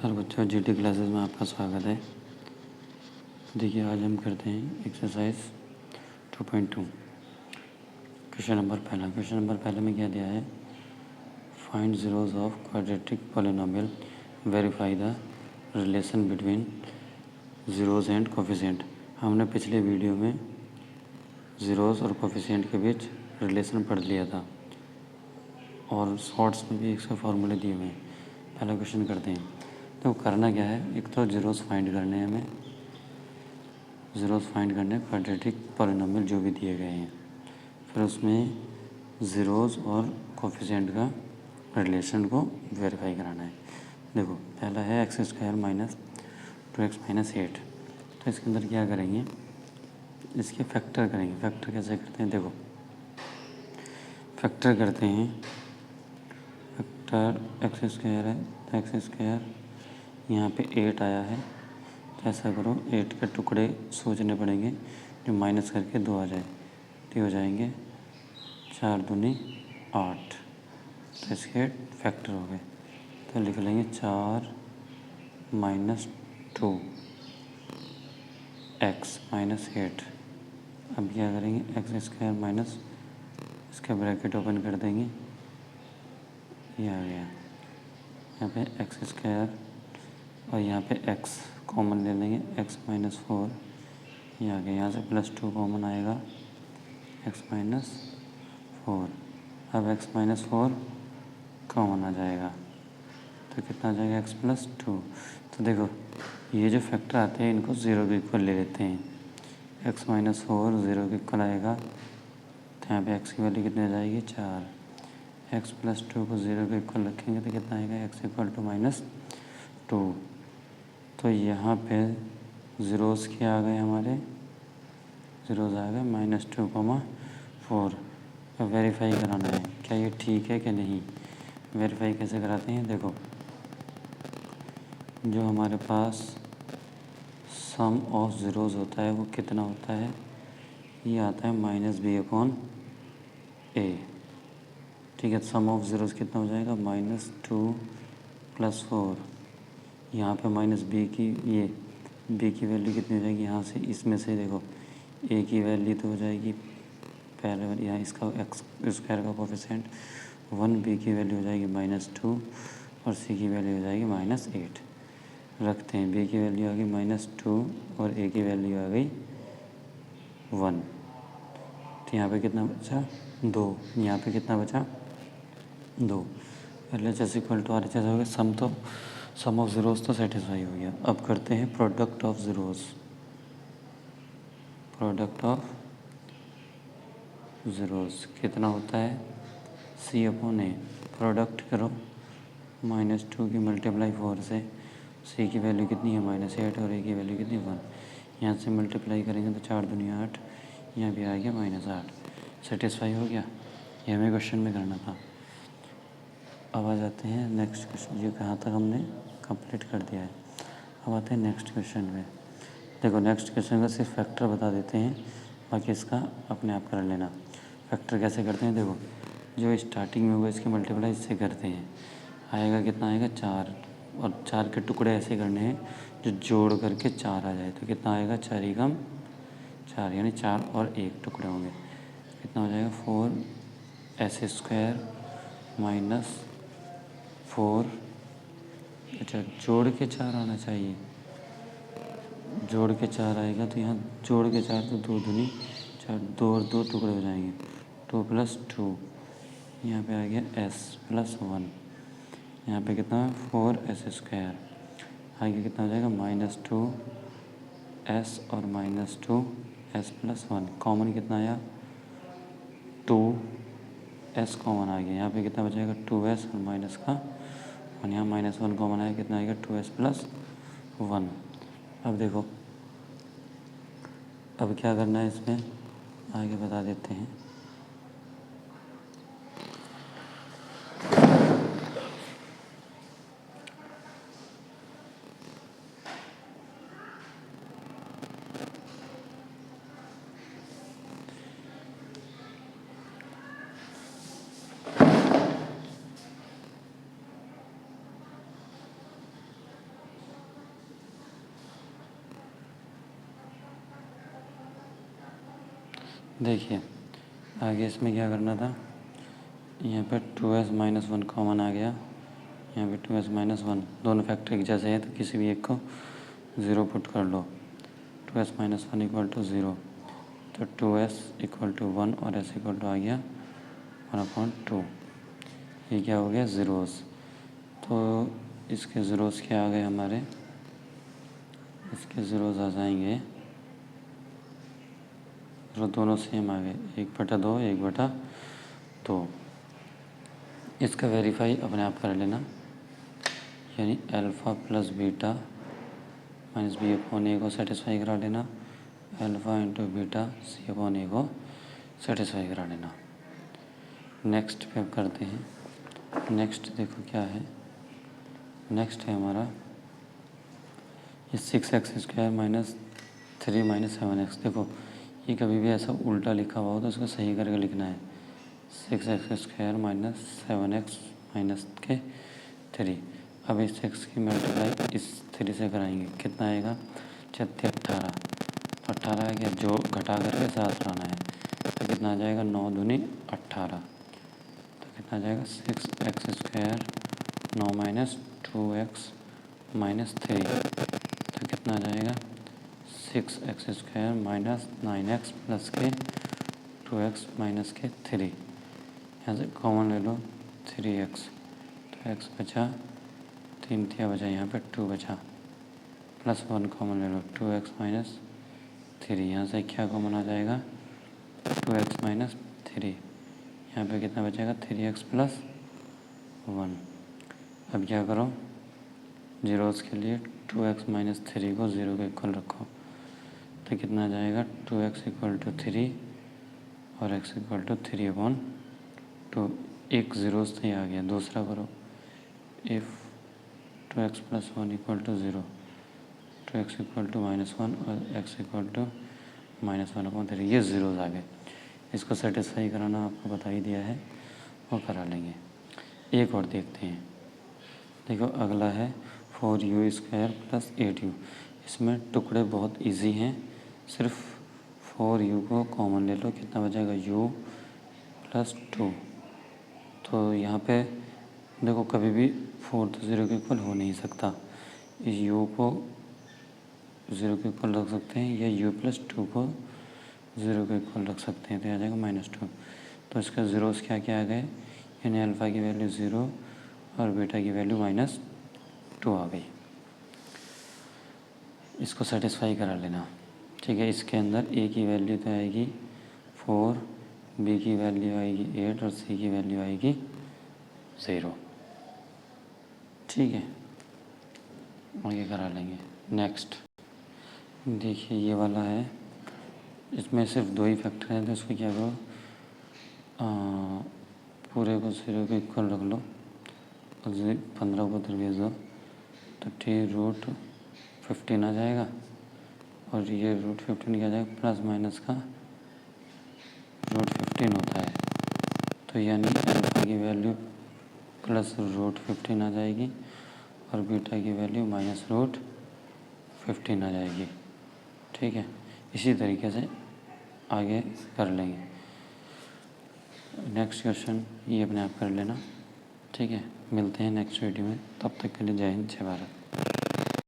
नमस्कार बच्चों, GT classes में आपका स्वागत है। देखिए, आज हम करते हैं एक्सरसाइज 2.2। क्वेश्चन नंबर पहला में क्या दिया है? Find zeros of quadratic polynomial, verify the relation between zeros and coefficient. हमने पिछले वीडियो में ज़ीरोज़ और कोफिशिएंट के बीच रिलेशन पढ़ लिया था और शॉर्ट्स में भी इसके फॉर्मूले दिए हुए हैं। पहला क्वेश्चन करते हैं। तो करना क्या है, एक तो ज़ीरोज़ फाइंड करने हैं हमें, ज़ीरोज़ फाइंड करने क्वाड्रेटिक पॉलिनोमियल जो भी दिए गए हैं, फिर उसमें ज़ीरोज़ और कोफिशिएंट का रिलेशन को वेरीफाई कराना है। देखो, पहला है x square minus 2x minus 8। तो इसके अंदर क्या करेंगे, इसके फैक्टर करेंगे। फैक्टर कैसे करते हैं? देखो, फैक्टर करते हैं, फैक्टर एक्स स्क्वायर है तो एक्स स्क्वायर यहाँ पे 8 आया है, तो ऐसा करो 8 के टुकड़े सोचने पड़ेंगे जो माइनस करके 2 आ जाए, तो हो जाएंगे 4 दूनी 8। तो इसके फैक्टर हो गए, तो लिख लेंगे 4 माइनस 2 एक्स माइनस 8। अब क्या करेंगे, एक्स स्क्वायर माइनस, इसका ब्रैकेट ओपन कर देंगे, ये आ गया। यहाँ पे एक्स स्क्वायर और यहाँ पे एक्स कॉमन ले लेंगे, एक्स माइनस 4, ये आ गया। यहाँ से प्लस 2 कॉमन आएगा, एक्स माइनस 4। अब एक्स माइनस 4 कॉमन आ जाएगा, तो कितना आ जाएगा, एक्स प्लस 2। तो देखो, ये जो फैक्टर आते हैं इनको ज़ीरो के इक्वल ले लेते हैं। एक्स माइनस 4 ज़ीरो के इक्वल आएगा, तो यहाँ पे एक्स की वैल्यू कितनी आ जाएगी, 4। एक्स प्लस 2 को ज़ीरो के इक्वल रखेंगे तो कितना आएगा, एक्स इक्वल टू माइनस 2। तो यहाँ पे ज़ीरोज़ क्या आ गए हमारे, ज़ीरोज़ आ गए -2, 4। वेरीफाई कराना है क्या ये ठीक है कि नहीं। वेरीफाई कैसे कराते हैं? देखो, जो हमारे पास सम ऑफ ज़ीरोज़ होता है वो कितना होता है, ये आता है -b/a। ठीक है, सम ऑफ ज़ीरोज़ कितना हो जाएगा, -2 + 4। यहाँ पे -b की, ये b की वैल्यू कितनी हो जाएगी, यहाँ से इसमें से देखो a की वैल्यू तो हो जाएगी पहले वाली, यहाँ इसका एक्स स्क्वायर का कोफिशिएंट 1, b की वैल्यू हो जाएगी -2 और c की वैल्यू हो जाएगी -8। रखते हैं, b की वैल्यू आ गई -2 और a की वैल्यू आ गई 1। तो यहाँ पे कितना बचा, 2। यहाँ पे कितना बचा, 2। LHS इक्वल टू RHS हो गया। सम ऑफ ज़ीरोज़ तो सेटिस्फाई हो गया। अब करते हैं product of zeros. Product of zeros कितना होता है, C/A। प्रोडक्ट करो, -2 की मल्टीप्लाई 4 से, c की वैल्यू कितनी है, -8 और a की वैल्यू कितनी है, 1। यहाँ से मल्टीप्लाई करेंगे तो 4 दूनी 8, यहाँ भी आ गया -8। सेटिस्फाई हो गया। ये हमें क्वेश्चन में करना था। अब आ जाते हैं नेक्स्ट क्वेश्चन। ये कहाँ तक हमने कंप्लीट कर दिया है। अब आते हैं नेक्स्ट क्वेश्चन में। देखो, नेक्स्ट क्वेश्चन का सिर्फ फैक्टर बता देते हैं, बाकी इसका अपने आप कर लेना। फैक्टर कैसे करते हैं? देखो, जो स्टार्टिंग में होगा इसके मल्टीप्लाई इससे करते हैं, आएगा कितना आएगा, 4। और 4 के टुकड़े ऐसे करने हैं जो जोड़ करके 4 आ जाए, तो कितना आएगा, 4 × 4 यानी 4 और 1 टुकड़े होंगे। कितना हो जाएगा, 4s² माइनस 4, अच्छा जोड़ के 4 आना चाहिए, जोड़ के 4 आएगा, तो यहाँ जोड़ के 4 तो 2 दूनी 4, 2 और 2 टुकड़े हो जाएंगे, 2 + 2। यहाँ पे आ गया s + 1। यहाँ पे कितना, 4s² आगे कितना हो जाएगा, -2s और -2s + 1। कॉमन कितना आया, 2s कॉमन आ गया। यहाँ पे कितना बचेगा, 2s और माइनस का 1, यहाँ -1 कॉमन आया, कितना आएगा, 2s + 1। अब देखो, अब क्या करना है इसमें, आगे बता देते हैं। देखिए आगे इसमें क्या करना था, यहाँ पे 2s माइनस 1 कॉमन आ गया, यहाँ पे 2s माइनस 1 दोनों फैक्टर एक जैसे हैं तो किसी भी एक को 0 पुट कर लो। 2s माइनस 1 इक्वल टू 0, तो 2s इक्वल टू 1 और s इक्वल टू आ गया 1/2। ये क्या हो गया, ज़ीरोज़। तो इसके ज़ीरोज़ क्या आ गए हमारे, इसके ज़ीरोज़ आ जाएंगे, तो दोनों सेम आ गए, 1/2 1/2। इसका वेरीफाई अपने आप कर लेना, यानी alpha plus beta minus B upon A को सेटिस्फाई करा लेना, alpha into beta C upon A को सेटिस्फाई करा लेना। नेक्स्ट पे अब करते हैं। नेक्स्ट देखो क्या है, नेक्स्ट है हमारा ये 6x² माइनस 3 माइनस 7x। देखो ये कभी भी ऐसा उल्टा लिखा हुआ हो तो उसको सही करके लिखना है, 6x² माइनस 7x माइनस के 3। अब इस 6 की मल्टीप्लाई इस 3 से कराएंगे, कितना आएगा, 36 18। तो 18 है क्या, जो घटा करके साथ लाना है, तो कितना आ जाएगा, 9 दूनी 18। तो कितना आ जाएगा, 6x² 9 माइनस 2x माइनस 3, तो कितना आ जाएगा, 6x² माइनस 9x प्लस के 2x माइनस के 3। यहाँ से कॉमन ले लो 3x, तो x बचा, 3 थिया बचा, यहाँ पे 2 बचा, प्लस 1 कॉमन ले लो 2x माइनस 3। यहाँ से क्या कॉमन आ जाएगा, 2x माइनस 3। यहाँ पे कितना बचेगा, 3x प्लस 1। अब क्या करो, जीरोज़ के लिए 2x माइनस 3 को 0 के इक्वल रखो, तो कितना आ जाएगा, 2x इक्वल टू 3 और x इक्वल टू 3/2। एक ज़ीरोज़ तो आ गया। दूसरा करो, if 2x plus 1 equal to 0, 2x equal to -1 और x इक्वल टू -1/3, ये ज़ीरोज़ आ गए। इसको सेटिस्फाई कराना आपको बता ही दिया है, वो करा लेंगे। एक और देखते हैं, देखो अगला है 4u² प्लस 8u। इसमें टुकड़े बहुत इजी हैं, सिर्फ 4u को कॉमन ले लो, कितना बचेगा, u प्लस 2। तो यहाँ पे देखो कभी भी 4 तो 0 के इक्वल हो नहीं सकता, इस u को 0 के इक्वल रख सकते हैं या u प्लस 2 को 0 के इक्वल रख सकते हैं, तो आ जाएगा -2। तो इसका ज़ीरोज़ क्या क्या आ गए, यानी अल्फ़ा की वैल्यू 0 और बीटा की वैल्यू -2 आ गई। इसको सेटिस्फाई करा लेना, ठीक है। इसके अंदर a की वैल्यू तो आएगी 4, b की वैल्यू आएगी 8 और c की वैल्यू आएगी 0, ठीक है। आगे करा लेंगे। नेक्स्ट देखिए ये वाला है, इसमें सिर्फ 2 ही फैक्टर हैं, तो इसको क्या करो, पूरे को 0 के इक्वल रख लो और 15 को उधर भेज दो, तो t√15 आ जाएगा और ये √15 क्या आ जाएगा, प्लस माइनस का √15 होता है, तो यानी अल्फ़ा की वैल्यू प्लस √15 आ जाएगी और बीटा की वैल्यू -√15 आ जाएगी, ठीक है। इसी तरीके से आगे कर लेंगे। नेक्स्ट क्वेश्चन ये अपने आप कर लेना, ठीक है। मिलते हैं नेक्स्ट वीडियो में, तब तक के लिए जय हिंद जय भारत।